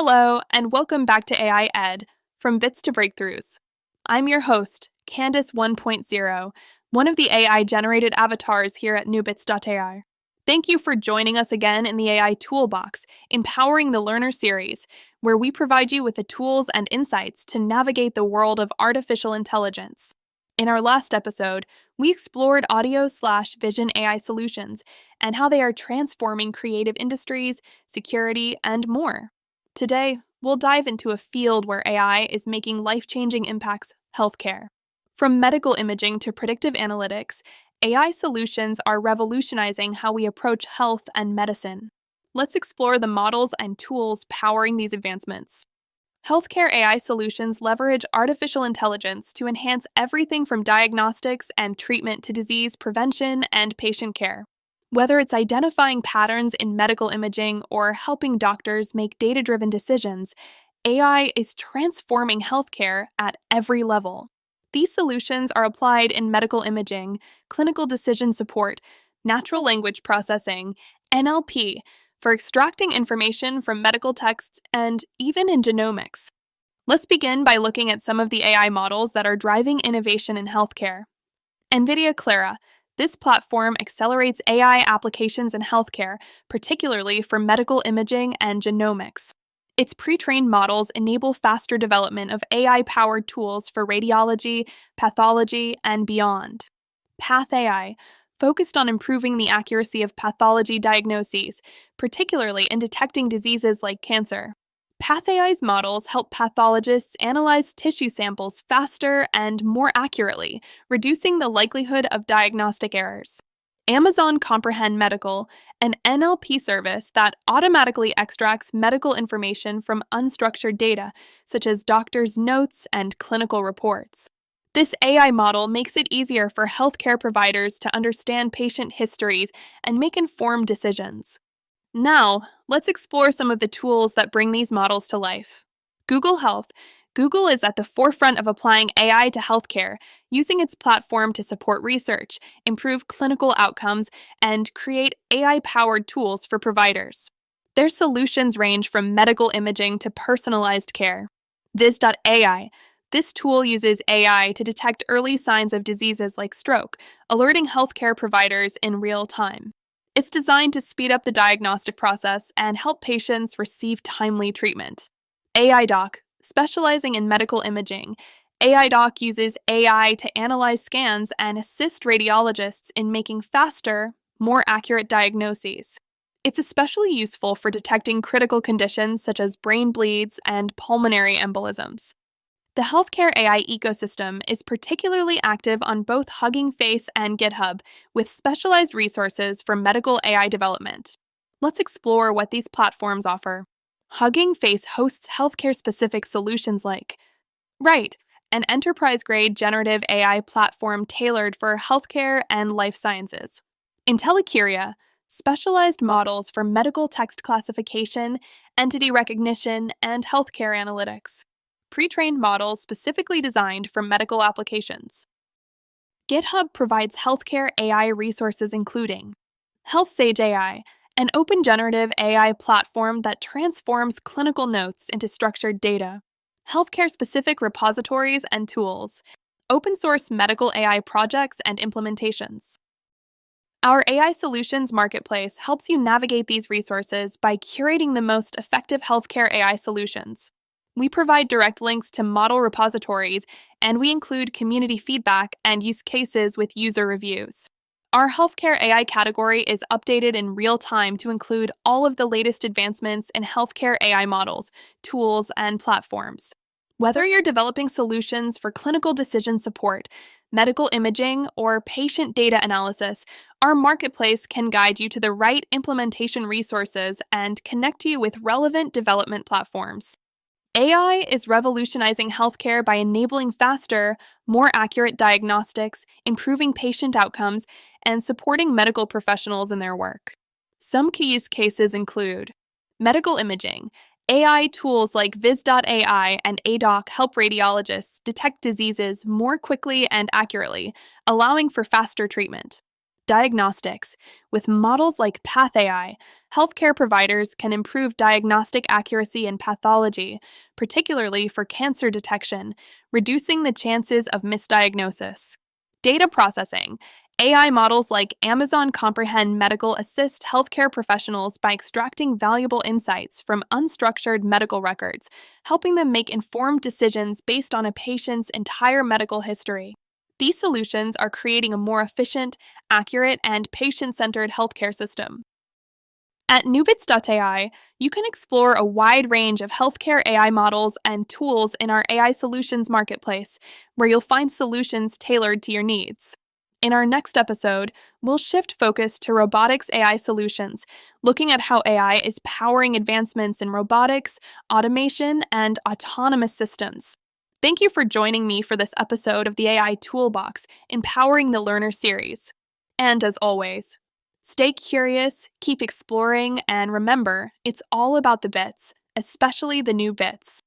Hello, and welcome back to AI Ed, from Bits to Breakthroughs. I'm your host, Candace 1.0, one of the AI-generated avatars here at newbits.ai. Thank you for joining us again in the AI Toolbox, Empowering the Learner series, where we provide you with the tools and insights to navigate the world of artificial intelligence. In our last episode, we explored Viz.ai AI Solutions and how they are transforming creative industries, security, and more. Today, we'll dive into a field where AI is making life-changing impacts: healthcare. From medical imaging to predictive analytics, AI solutions are revolutionizing how we approach health and medicine. Let's explore the models and tools powering these advancements. Healthcare AI solutions leverage artificial intelligence to enhance everything from diagnostics and treatment to disease prevention and patient care. Whether it's identifying patterns in medical imaging or helping doctors make data-driven decisions, AI is transforming healthcare at every level. These solutions are applied in medical imaging, clinical decision support, natural language processing, NLP, for extracting information from medical texts, and even in genomics. Let's begin by looking at some of the AI models that are driving innovation in healthcare. NVIDIA Clara. This platform accelerates AI applications in healthcare, particularly for medical imaging and genomics. Its pre-trained models enable faster development of AI-powered tools for radiology, pathology, and beyond. PathAI, focused on improving the accuracy of pathology diagnoses, particularly in detecting diseases like cancer. PathAI's models help pathologists analyze tissue samples faster and more accurately, reducing the likelihood of diagnostic errors. Amazon Comprehend Medical, an NLP service that automatically extracts medical information from unstructured data, such as doctors' notes and clinical reports. This AI model makes it easier for healthcare providers to understand patient histories and make informed decisions. Now, let's explore some of the tools that bring these models to life. Google Health. Google is at the forefront of applying AI to healthcare, using its platform to support research, improve clinical outcomes, and create AI-powered tools for providers. Their solutions range from medical imaging to personalized care. Viz.ai. This tool uses AI to detect early signs of diseases like stroke, alerting healthcare providers in real time. It's designed to speed up the diagnostic process and help patients receive timely treatment. Aidoc, specializing in medical imaging. Aidoc uses AI to analyze scans and assist radiologists in making faster, more accurate diagnoses. It's especially useful for detecting critical conditions such as brain bleeds and pulmonary embolisms. The healthcare AI ecosystem is particularly active on both Hugging Face and GitHub, with specialized resources for medical AI development. Let's explore what these platforms offer. Hugging Face hosts healthcare-specific solutions like Ryght, an enterprise-grade generative AI platform tailored for healthcare and life sciences. IntelliCuria, specialized models for medical text classification, entity recognition, and healthcare analytics. Pre-trained models specifically designed for medical applications. GitHub provides healthcare AI resources including HealthSage AI, an open generative AI platform that transforms clinical notes into structured data. Healthcare-specific repositories and tools. Open-source medical AI projects and implementations. Our AI Solutions Marketplace helps you navigate these resources by curating the most effective healthcare AI solutions. We provide direct links to model repositories, and we include community feedback and use cases with user reviews. Our healthcare AI category is updated in real time to include all of the latest advancements in healthcare AI models, tools, and platforms. Whether you're developing solutions for clinical decision support, medical imaging, or patient data analysis, our marketplace can guide you to the right implementation resources and connect you with relevant development platforms. AI is revolutionizing healthcare by enabling faster, more accurate diagnostics, improving patient outcomes, and supporting medical professionals in their work. Some key use cases include medical imaging. AI tools like Viz.ai and Aidoc help radiologists detect diseases more quickly and accurately, allowing for faster treatment. Diagnostics. With models like Path.ai, healthcare providers can improve diagnostic accuracy in pathology, particularly for cancer detection, reducing the chances of misdiagnosis. Data processing. AI models like Amazon Comprehend Medical assist healthcare professionals by extracting valuable insights from unstructured medical records, helping them make informed decisions based on a patient's entire medical history. These solutions are creating a more efficient, accurate, and patient-centered healthcare system. At newbits.ai, you can explore a wide range of healthcare AI models and tools in our AI solutions marketplace, where you'll find solutions tailored to your needs. In our next episode, we'll shift focus to Robotics AI Solutions, looking at how AI is powering advancements in robotics, automation, and autonomous systems. Thank you for joining me for this episode of the AI Toolbox, Empowering the Learner series. And as always, stay curious, keep exploring, and remember, it's all about the bits, especially the new bits.